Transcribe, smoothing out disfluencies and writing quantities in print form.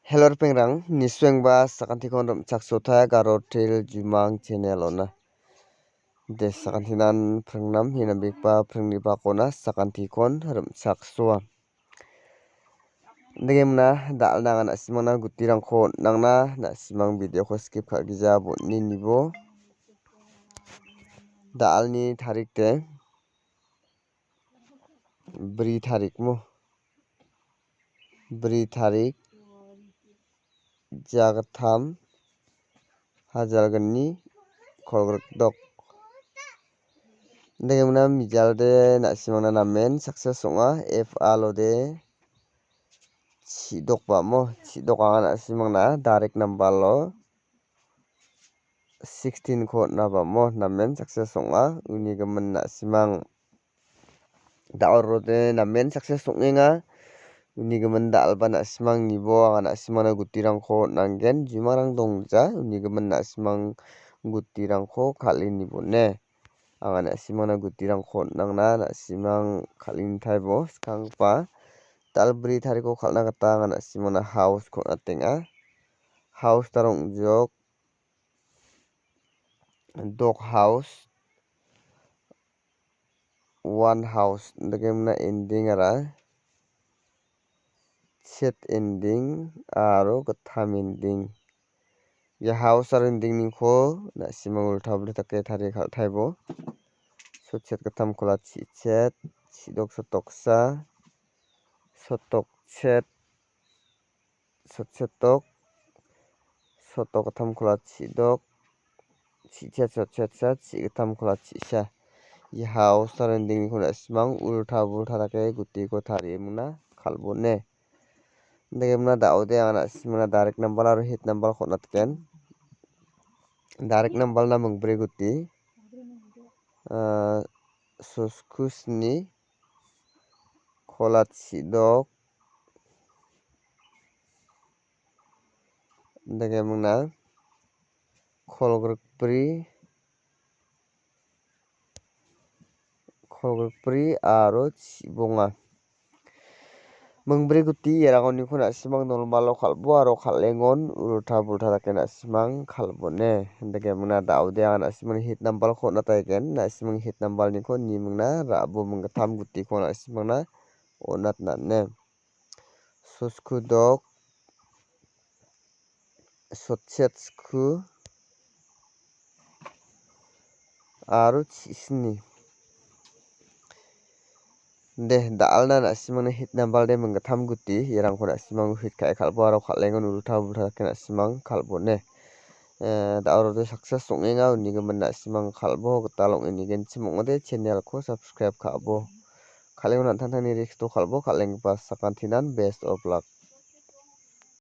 Hello pengrang nisweng ba sakanti kon chak sotha garotil jumang channel ona de sakantinan prengnam hinabik pa prengni ba kona sakanti kon chak soa degemna dal nangan asimana gutirang kho nangna na simang video ko skip kha gija botni nibo dalni tarik te 4 tarik mo 4 tarik jagatham hajalgani kholgrok degemna mijalde na simangna namen success songa f alode sidok ba mo sidok ana simangna direct number lo 16 kho na ba mo namen success songa uni gaman na simang daorode namen success songenga uni gaman dalba na simang nibo ana simana gutirang kho nanggen jumarang dongja uni gaman na simang gutirang kho khali nibone angana simana gutirang kho nangna na simang khalin thaibo skangpa talbri thariko khalna gata angana simana house kho atenga house tarong jok dog house one house degemna ending ara set ending aro gatham ending ya house ar ending ni kho na simang ultha ultha take thari khal thaibo sotset gatham khola chichet sidok sotoksa sotok set sotsetok sotok gatham khola chidok chichet sotset sa chigatham khola chisa ya house ar ending ni kho na simang ultha ultha take guti ko thari muna khalbone degemna daode ana simana direct number aro hit number khotna tken direct number na mungbre guti suskusni kholat sidok degemna kholgrokpri aro chibonga mungbre guti erangoni khona simang normal lo khalbo aro khalengon ultha bultha take na simang khalbone degemna daude ana simang hit number khona taigen na simang hit number ni kho nimungna rabo munggatham guti khona simangna onat nanne suskudok sotsetsku aro chisni de dalna na simangna hit number de munggatham guti erang khona simang hit khai khalbo aro khalengon ultha bultha kana simang khalbone daorode success songenga uni gaman na simang khalbo talong inigen chimongode channel ko subscribe khabo khalengon thang thang ni risk to khalbo khalengpa sakantinan best of luck